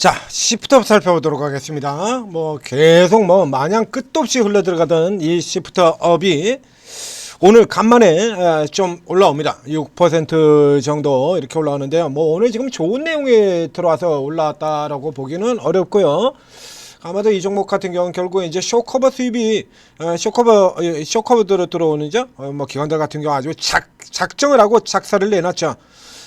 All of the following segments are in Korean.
자, 시프트 살펴보도록 하겠습니다. 계속 마냥 끝도 없이 흘러들어가던 이 시프트 업이 오늘 간만에 좀 올라옵니다. 6% 정도 이렇게 올라오는데요. 오늘 지금 좋은 내용이 들어와서 올라왔다라고 보기는 어렵고요. 아마도 이 종목 같은 경우는 결국에 이제 쇼커버 수입이 쇼커버들로 들어오는죠. 기관들 같은 경우 아주 작정을 하고 작사를 내놨죠.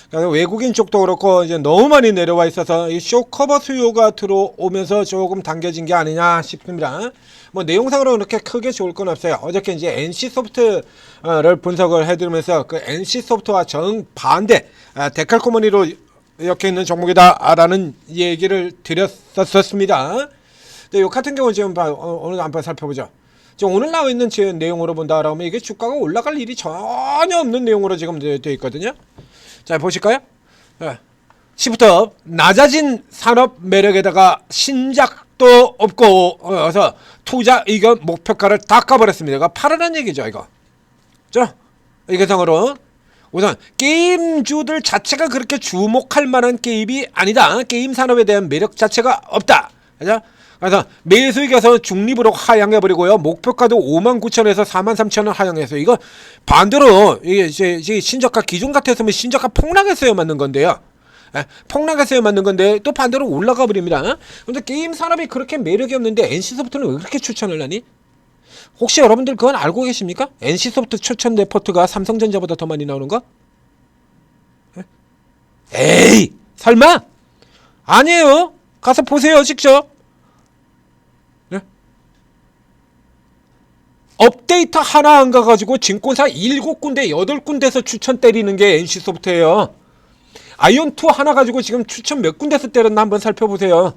그래서 외국인 쪽도 그렇고 이제 너무 많이 내려와 있어서 이 쇼커버 수요가 들어오면서 조금 당겨진 게 아니냐 싶습니다. 내용상으로 그렇게 크게 좋을 건 없어요. 어저께 이제 NC소프트를 분석을 해드리면서 그 NC소프트와 정반대 데칼코머니로 이렇게 있는 종목이다라는 얘기를 드렸었습니다. 근데 이 같은 경우 지금 오늘 한번 살펴보죠. 지금 오늘 나와 있는 내용으로 본다라면 이게 주가가 올라갈 일이 전혀 없는 내용으로 지금 되어 있거든요. 자, 보실까요? 시프트업 낮아진 산업 매력에다가 신작도 없고 그래서 투자 의견 목표가를 다 까버렸습니다. 이거 팔으라는 얘기죠, 이거. 자, 이게상으로 우선 게임주들 자체가 그렇게 주목할 만한 게임이 아니다. 게임 산업에 대한 매력 자체가 없다. 그죠? 그래서 매수익에서 중립으로 하향해버리고요. 목표가도 59,000에서 43,000원 하향해서 이거 반대로 이게 신저가 기존 같았으면 신저가 폭락했어야 맞는 건데요. 폭락했어야 맞는 건데 또 반대로 올라가 버립니다. 근데 게임 산업이 그렇게 매력이 없는데 NC소프트는 왜 그렇게 추천을 하니? 혹시 여러분들 그건 알고 계십니까? NC소프트 추천 레포트가 삼성전자보다 더 많이 나오는 거? 에이, 설마? 아니에요. 가서 보세요, 직접. 업데이트 하나 안 가가지고 증권사 7군데 8군데서 추천 때리는 게 NC소프트예요. 아이온2 하나 가지고 지금 추천 몇 군데서 때렸나 한번 살펴보세요.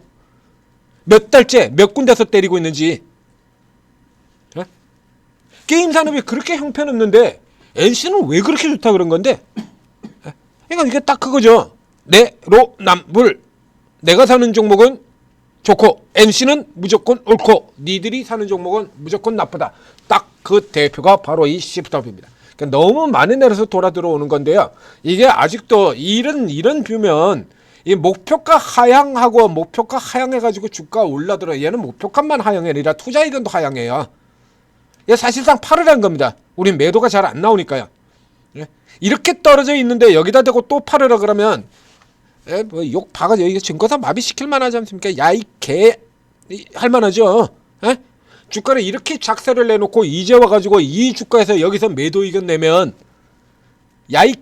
몇 달째 몇 군데서 때리고 있는지. 게임 산업이 그렇게 형편없는데 NC는 왜 그렇게 좋다 그런 건데? 이게 딱 그거죠. 내로남불. 내가 사는 종목은 좋고 NC는 무조건 옳고 니들이 사는 종목은 무조건 나쁘다. 딱 그 대표가 바로 이 시프트업입니다. 그러니까 너무 많이 내려서 돌아 들어오는 건데요. 이게 아직도 이런 뷰면 이 목표가 하향하고 목표가 하향해가지고 주가 올라들어. 얘는 목표가만 하향이 아니라 투자 의견도 하향해요. 얘 사실상 팔으라는 겁니다. 우린 매도가 잘 안 나오니까요. 이렇게 떨어져 있는데 여기다 대고 또 팔으라 그러면 욕 박아줘. 이게 증거사 마비시킬 만하지 않습니까? 야, 이 개 할만하죠. 주가를 이렇게 작세를 내놓고 이제 와가지고 이 주가에서 여기서 매도 의견 내면 야, 이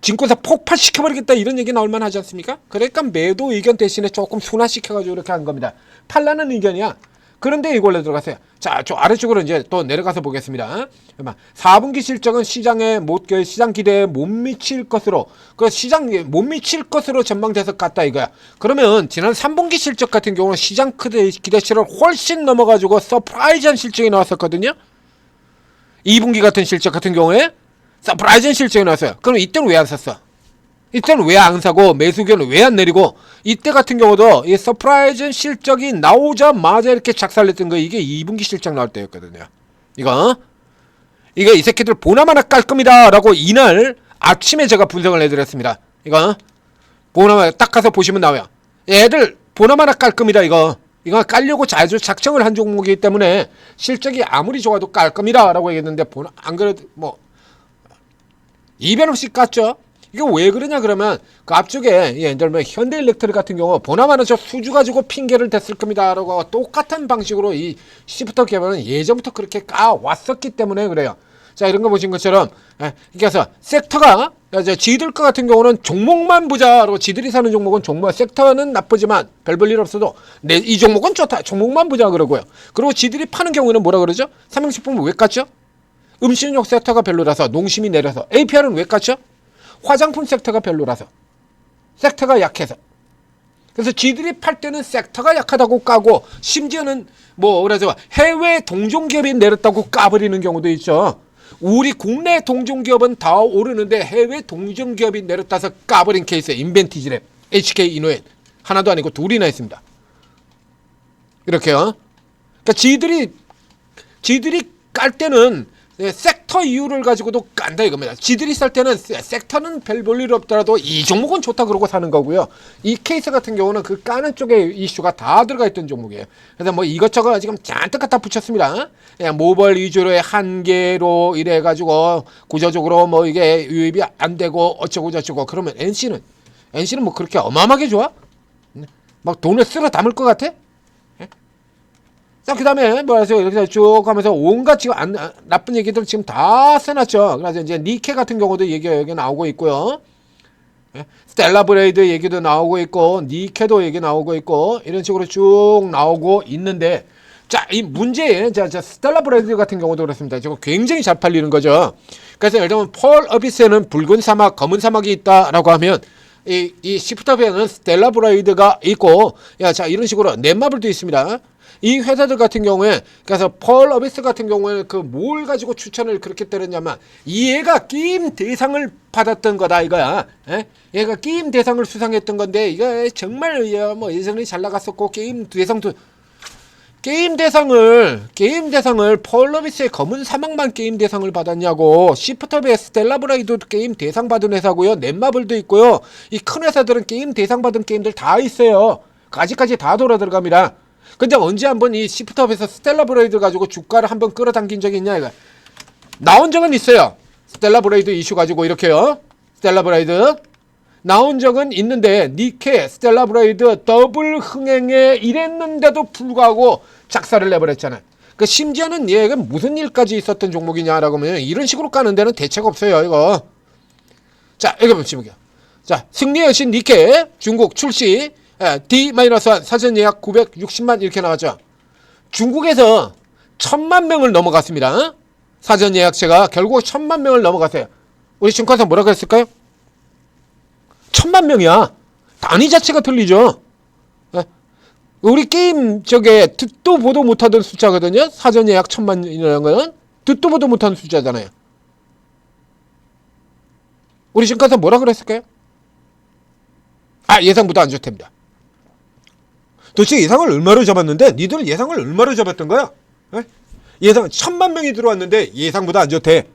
증권사 폭발시켜버리겠다 이런 얘기 나올 만하지 않습니까? 그러니까 매도 의견 대신에 조금 순화시켜가지고 이렇게 한 겁니다. 팔라는 의견이야. 그런데 이걸로 들어가세요. 자, 저 아래쪽으로 이제 또 내려가서 보겠습니다. 4분기 실적은 시장 기대에 못 미칠 것으로, 그 시장에 못 미칠 것으로 전망돼서 갔다 이거야. 그러면 지난 3분기 실적 같은 경우는 시장 기대치를 훨씬 넘어가지고 서프라이즈한 실적이 나왔었거든요. 2분기 같은 실적 같은 경우에 서프라이즈한 실적이 나왔어요. 그럼 이때는 왜 안 샀어? 이때는 왜 안 사고 매수견을 왜 안 내리고 이때 같은 경우도 이 서프라이즈 실적이 나오자마자 이렇게 작살냈던 거 이게 2분기 실적 나올 때였거든요. 이거 이 새끼들 보나마나 깔 겁니다 라고 이날 아침에 제가 분석을 해드렸습니다. 이거 보나마나 딱 가서 보시면 나와요. 얘들 보나마나 깔 겁니다. 이거 깔려고 자주 작정을 한 종목이기 때문에 실적이 아무리 좋아도 깔 겁니다 라고 얘기했는데 안 그래도 이변 없이 깠죠. 이게 왜 그러냐 그러면 그 앞쪽에 예를 현대일렉트릭 같은 경우 보나마나 저 수주 가지고 핑계를 댔을 겁니다 라고 똑같은 방식으로 이 시프트 개발은 예전부터 그렇게 까왔었기 때문에 그래요. 자, 이런 거 보신 것처럼 그래서 섹터가 지들 거 같은 경우는 종목만 보자로 지들이 사는 종목은 섹터는 나쁘지만 별 볼 일 없어도 이 종목은 좋다 종목만 보자 그러고요. 그리고 지들이 파는 경우는 뭐라 그러죠? 삼성식품은 왜 깠죠? 음식료 섹터가 별로라서 농심이 내려서 APR은 왜 깠죠? 화장품 섹터가 별로라서 섹터가 약해서 그래서 지들이 팔 때는 섹터가 약하다고 까고 심지어는 그래서 해외 동종기업이 내렸다고 까버리는 경우도 있죠. 우리 국내 동종기업은 다 오르는데 해외 동종기업이 내렸다서 까버린 케이스 인벤티지랩 HK 이노엔 하나도 아니고 둘이나 있습니다. 이렇게요. 그러니까 지들이 깔 때는 섹터 이유를 가지고도 깐다 이겁니다. 지들이 살 때는 섹터는 별 볼 일 없더라도 이 종목은 좋다 그러고 사는 거고요. 이 케이스 같은 경우는 그 까는 쪽에 이슈가 다 들어가 있던 종목이에요. 그래서 뭐 이것저것 지금 잔뜩 갖다 붙였습니다. 그냥 모벌 위주로의 한계로 이래 가지고 구조적으로 뭐 이게 유입이 안 되고 어쩌고 저쩌고. 그러면 NC는 뭐 그렇게 어마어마하게 좋아? 막 돈을 쓸어 담을 것 같아? 자, 그 다음에 뭐라서 이렇게 쭉 가면서 온갖 지금 나쁜 얘기들 지금 다 써놨죠. 그래서 이제 니케 같은 경우도 얘기가 여기 나오고 있고요. 스텔라 브레이드 얘기도 나오고 있고, 니케도 얘기 나오고 있고, 이런 식으로 쭉 나오고 있는데, 자, 이 문제에, 자, 스텔라 브레이드 같은 경우도 그렇습니다. 지금 굉장히 잘 팔리는 거죠. 그래서 예를 들면, 펄 어비스에는 붉은 사막, 검은 사막이 있다라고 하면, 이 시프트업에는 스텔라 브레이드가 있고, 야, 자, 이런 식으로 넷마블도 있습니다. 이 회사들 같은 경우에 그래서 펄 어비스 같은 경우에는 그 뭘 가지고 추천을 그렇게 때렸냐면 얘가 게임 대상을 받았던 거다 이거야. 얘가 게임 대상을 수상했던 건데 이거 정말 뭐 예전에 잘 나갔었고 게임 대상을 펄 어비스의 검은 사막만 게임 대상을 받았냐고. 시프트업의 스텔라 브라이드 게임 대상 받은 회사고요. 넷마블도 있고요. 이 큰 회사들은 게임 대상 받은 게임들 다 있어요. 아직까지 다 돌아 들어갑니다. 근데 언제 한번 이 시프트업에서 스텔라 브레이드 가지고 주가를 한번 끌어당긴 적이 있냐 이거. 나온 적은 있어요. 스텔라 브레이드 이슈 가지고 이렇게요. 스텔라 브레이드 나온 적은 있는데 니케 스텔라 브레이드 더블 흥행에 이랬는데도 불구하고 작사를 내버렸잖아요. 그 심지어는 얘가 무슨 일까지 있었던 종목이냐라고 하면 이런 식으로 까는 데는 대책 없어요 이거. 자, 이거 보시면 자, 승리의 여신 니케 중국 출시 D-1 사전 예약 960만 이렇게 나왔죠. 중국에서 1000만 명을 넘어갔습니다. 사전 예약체가 결국 1000만 명을 넘어갔어요. 우리 증권사 뭐라고 했을까요? 1000만 명이야. 단위 자체가 틀리죠. 우리 게임 저게 듣도 보도 못하던 숫자거든요. 사전 예약 1000만이라는 거는 듣도 보도 못하는 숫자잖아요. 우리 증권사 뭐라 그랬을까요? 예상보다 안 좋답니다. 도대체 예상을 얼마로 잡았는데 니들 예상을 얼마로 잡았던 거야? 예상 1000만 명이 들어왔는데 예상보다 안 좋대.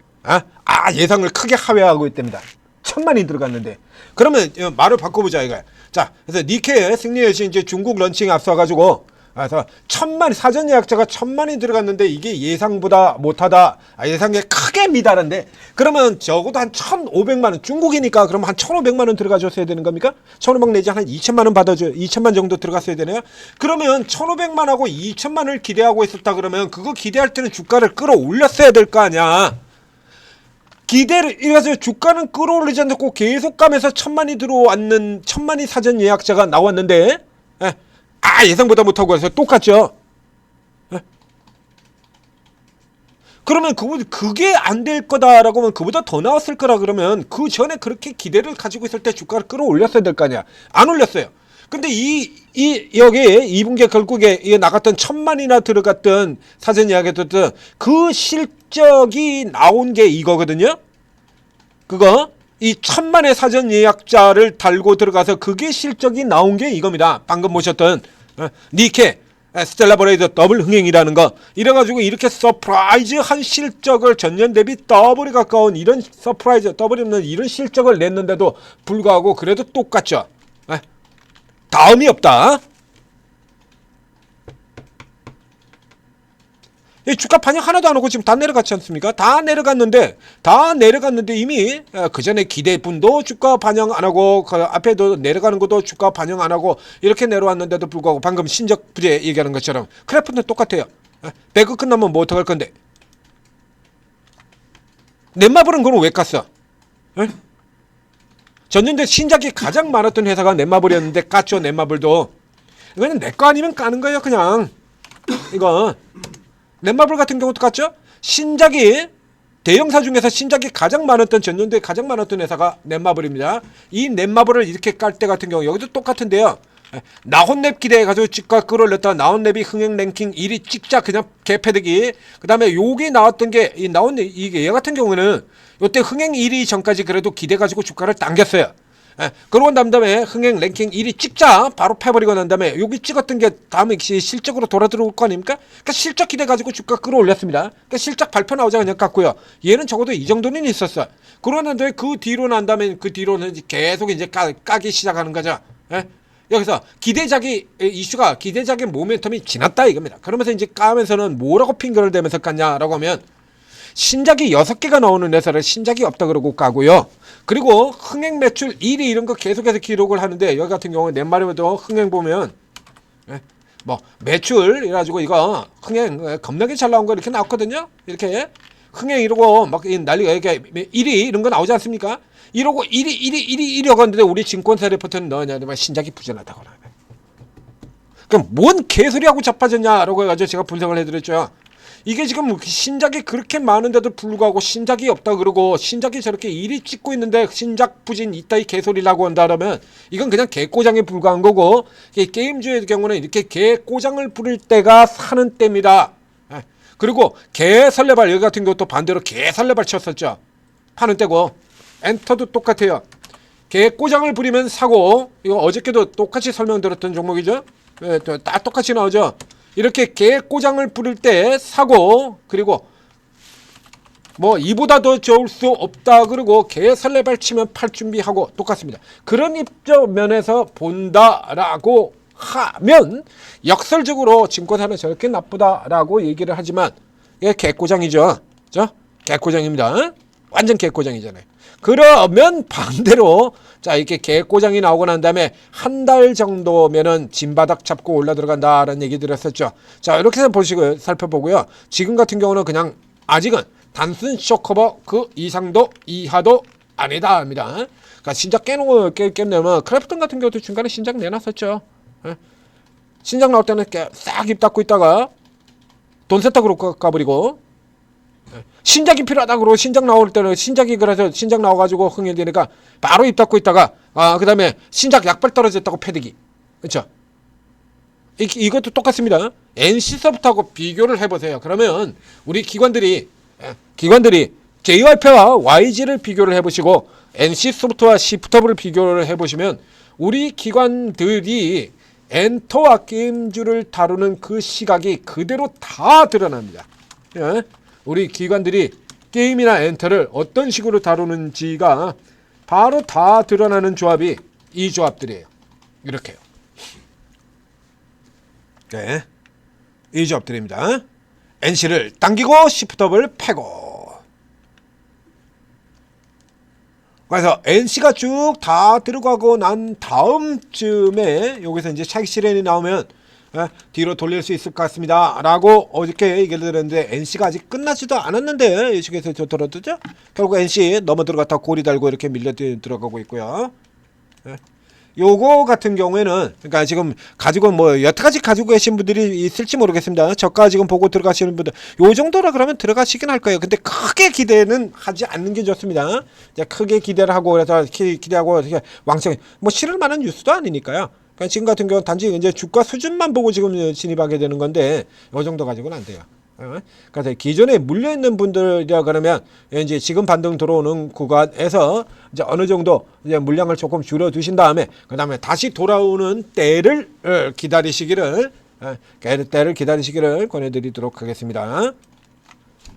예상을 크게 하회하고 있답니다. 1000만이 들어갔는데. 그러면 말을 바꿔보자 이거야. 자, 그래서 니케의 승리의 여신 이제 중국 런칭에 앞서가지고 그래서 1000만 사전 예약자가 1000만이 들어갔는데 이게 예상보다 못하다. 예상에 크게 미달한데 그러면 적어도 한 1500만 원 중국이니까 그러면 한 1500만 원 들어가줬어야 되는 겁니까? 1500 내지 한 2000만 원 받아줘요. 2000만 정도 들어갔어야 되네요. 그러면 1500만하고 2000만을 기대하고 있었다 그러면 그거 기대할 때는 주가를 끌어올렸어야 될 거 아니야. 기대를 이래서 주가는 끌어올리지 않고 계속 가면서 1000만이 들어왔는 1000만이 사전 예약자가 나왔는데 예상보다 못하고 해서 똑같죠. 그러면 그게 안 될 거다라고 하면 그보다 더 나왔을 거라 그러면 그 전에 그렇게 기대를 가지고 있을 때 주가를 끌어올렸어야 될 거 아니야. 안 올렸어요. 근데 여기 2분기 결국에 나갔던 1000만이나 들어갔던 사전 예약했던 그 실적이 나온 게 이거거든요. 그거 이 1000만의 사전 예약자를 달고 들어가서 그게 실적이 나온 게 이겁니다. 방금 보셨던 니케 스텔라 브레이드 더블 흥행이라는 거. 이래가지고 이렇게 서프라이즈한 실적을 전년 대비 더블에 가까운 이런 서프라이즈 더블이 없는 이런 실적을 냈는데도 불구하고 그래도 똑같죠. 다음이 없다. 이 주가 반영 하나도 안 하고 지금 다 내려갔지 않습니까? 다 내려갔는데 이미 그 전에 기대분도 주가 반영 안 하고 그 앞에도 내려가는 것도 주가 반영 안 하고 이렇게 내려왔는데도 불구하고 방금 신적 부재 얘기하는 것처럼 크래프는 똑같아요. 배그 끝나면 뭐 어떡할 건데? 넷마블은 그럼 왜 깠어? 전년대 신작이 가장 많았던 회사가 넷마블이었는데 깠죠. 넷마블도. 이거는 내 거 아니면 까는 거예요 그냥. 이거 넷마블 같은 경우도 깠죠. 신작이 대형사 중에서 신작이 가장 많았던 전년도에 가장 많았던 회사가 넷마블입니다. 이 넷마블을 이렇게 깔 때 같은 경우 여기도 똑같은데요. 나혼랩 기대해가지고 집가 끌어올렸다. 나혼랩이 흥행 랭킹 1위 찍자 그냥 개패대기. 그 다음에 여기 나왔던 게 얘 같은 경우는 이때 흥행 1위 전까지 그래도 기대가지고 주가를 당겼어요. 그러고 난 다음에 흥행 랭킹 1위 찍자 바로 패버리고 난 다음에 여기 찍었던 게 다음에 실적으로 돌아 들어올 거 아닙니까? 그러니까 실적 기대 가지고 주가 끌어올렸습니다. 그러니까 실적 발표 나오자 그냥 갔고요. 얘는 적어도 이 정도는 있었어. 그러고 난 다음에 그 뒤로 난 다음에 그 뒤로는 계속 이제 까기 시작하는 거죠. 여기서 기대작이 이슈가 기대작의 모멘텀이 지났다 이겁니다. 그러면서 이제 까면서는 뭐라고 핑계를 대면서 깠냐라고 하면 신작이 6개가 나오는 회사를 신작이 없다 그러고 까고요. 그리고 흥행 매출 1위 이런 거 계속해서 기록을 하는데 여기 같은 경우는 넷마리에도 흥행 보면 뭐 매출 이래가지고 이거 흥행 겁나게 잘 나온 거 이렇게 나왔거든요. 이렇게 흥행 이러고 막 난리가 이렇게 1위 이런 거 나오지 않습니까? 이러고 1위 하는데 우리 증권사 리포트는 너냐 신작이 부진하다고 그러네. 그럼 뭔 개소리하고 자빠졌냐라고 해가지고 제가 분석을 해드렸죠. 이게 지금 신작이 그렇게 많은데도 불구하고 신작이 없다 그러고 신작이 저렇게 1위 찍고 있는데 신작 부진 이따위 개소리라고 한다면 이건 그냥 개꼬장에 불과한 거고 게임주의 경우는 이렇게 개꼬장을 부릴 때가 사는 때입니다. 그리고 개설레발 여기 같은 경우도 반대로 개설레발 쳤었죠. 파는 때고 엔터도 똑같아요. 개꼬장을 부리면 사고 이거 어저께도 똑같이 설명드렸던 종목이죠. 다 똑같이 나오죠. 이렇게 개꼬장을 부릴 때 사고 그리고 뭐 이보다 더 좋을 수 없다 그러고 개설레발 치면 팔 준비하고 똑같습니다. 그런 입장면에서 본다라고 하면 역설적으로 증권사는 저렇게 나쁘다라고 얘기를 하지만 이게 개꼬장이죠. 개꼬장입니다. 완전 개꼬장이잖아요. 그러면 반대로 자 이렇게 개꼬장이 나오고 난 다음에 한 달 정도면은 진바닥 잡고 올라 들어간다라는 얘기 드렸었죠. 자 이렇게 보시고 살펴보고요. 지금 같은 경우는 그냥 아직은 단순 쇼커버 그 이상도 이하도 아니다 합니다. 그러니까 신작 깨내면 크래프톤 같은 경우도 중간에 신작 내놨었죠. 신작 나올 때는 싹 입 닫고 있다가 돈 세탁으로 가버리고 신작이 필요하다 그러고 신작 나올 때는 신작이 그래서 신작 나와가지고 흥행되니까 바로 입 닫고 있다가 그 다음에 신작 약발 떨어졌다고 패대기. 그렇죠? 이것도 똑같습니다. NC소프트하고 비교를 해보세요. 그러면 우리 기관들이 JYP와 YG를 비교를 해보시고 NC소프트와 시프트업을 비교를 해보시면 우리 기관들이 엔터와 게임주를 다루는 그 시각이 그대로 다 드러납니다. 우리 기관들이 게임이나 엔터를 어떤 식으로 다루는지가 바로 다 드러나는 조합이 이 조합들이에요. 이렇게요. 네, 이 조합들입니다. NC를 당기고 시프트업을 패고. 그래서 NC가 쭉 다 들어가고 난 다음쯤에 여기서 이제 차익 실현이 나오면 뒤로 돌릴 수 있을 것 같습니다 라고 어저께 얘기를 드렸는데 NC가 아직 끝나지도 않았는데 이 식에서 저 들어두죠. 결국 NC 넘어 들어갔다 고리 달고 이렇게 밀려 들어가고 있고요. 요거 같은 경우에는 그러니까 지금 가지고 뭐 여태까지 가지고 계신 분들이 있을지 모르겠습니다. 저가 지금 보고 들어가시는 분들 요 정도라 그러면 들어가시긴 할 거예요. 근데 크게 기대는 하지 않는 게 좋습니다. 이제 크게 기대를 하고 그래서 기대하고 왕창 뭐 실을 만한 뉴스도 아니니까요. 그러니까 지금 같은 경우는 단지 이제 주가 수준만 보고 지금 진입하게 되는 건데 요 정도 가지고는 안 돼요. 그래서 기존에 물려 있는 분들이라 그러면 이제 지금 반등 들어오는 구간에서 이제 어느 정도 이제 물량을 조금 줄여 두신 다음에 그다음에 다시 돌아오는 때를 기다리시기를 권해드리도록 하겠습니다.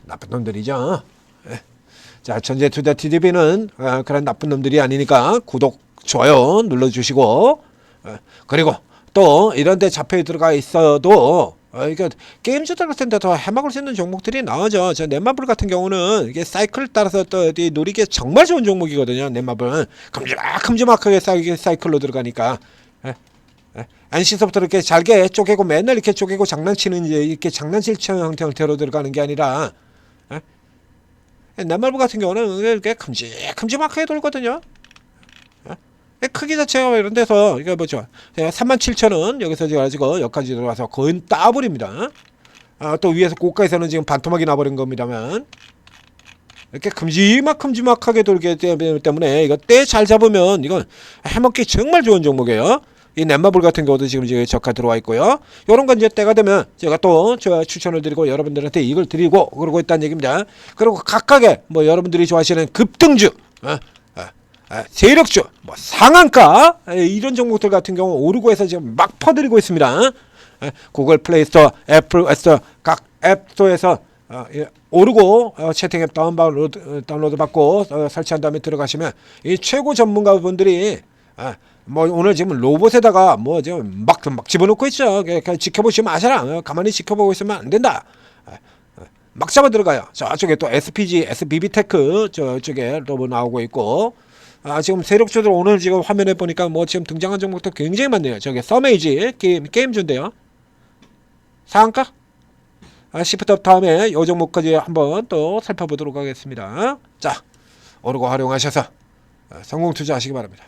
나쁜 놈들이죠. 자, 전재투자TV는 그런 나쁜 놈들이 아니니까 구독, 좋아요 눌러주시고 그리고 또 이런 데 잡혀 들어가 있어도 그러니까 게임주들 같은 데도 해먹을 수 있는 종목들이 나오죠. 저 넷마블 같은 경우는 이게 사이클을 따라서 또 노리기에 정말 좋은 종목이거든요. 넷마블은 큼지막하게 사이클로 들어가니까 NC소프트 이렇게 잘게 쪼개고 맨날 이렇게 쪼개고 장난치는 이렇게 장난칠 형태로 들어가는 게 아니라 넷마블 같은 경우는 이렇게 큼지막하게 돌거든요. 크기 자체가 이런 데서 이게 뭐죠? 37,000원 여기서 가지고 여기까지 들어와서 거의 따블입니다. 또 위에서 고가에서는 지금 반토막이 나버린 겁니다만 이렇게 큼지막하게 돌기 때문에 이거 때 잘 잡으면 이건 해먹기 정말 좋은 종목이에요. 이 넷마블 같은 경우도 지금 저가 들어와 있고요. 요런 건 이제 때가 되면 제가 또 추천을 드리고 여러분들한테 이걸 드리고 그러고 있다는 얘기입니다. 그리고 각각의 뭐 여러분들이 좋아하시는 급등주 세력주, 뭐 상한가 이런 종목들 같은 경우 오르고 해서 지금 막 퍼뜨리고 있습니다. 구글 플레이스토어, 애플 앱스토어 각 앱스토어에서 오르고 채팅 앱 다운로드 받고 설치한 다음에 들어가시면 이 최고 전문가분들이 뭐 오늘 지금 로봇에다가 뭐 지금 막 집어넣고 있죠. 그냥 지켜보시면 아시라. 가만히 지켜보고 있으면 안 된다. 막 잡아 들어가요. 저쪽에 또 SPG, SBB테크 저쪽에 또 나오고 있고. 지금 세력주들 오늘 지금 화면에 보니까 뭐 지금 등장한 종목도 굉장히 많네요. 저기 서메이지 게임주인데요. 상한가? 시프트 다음에 요 종목까지 한번 또 살펴보도록 하겠습니다. 자, 오르고 활용하셔서 성공 투자하시기 바랍니다.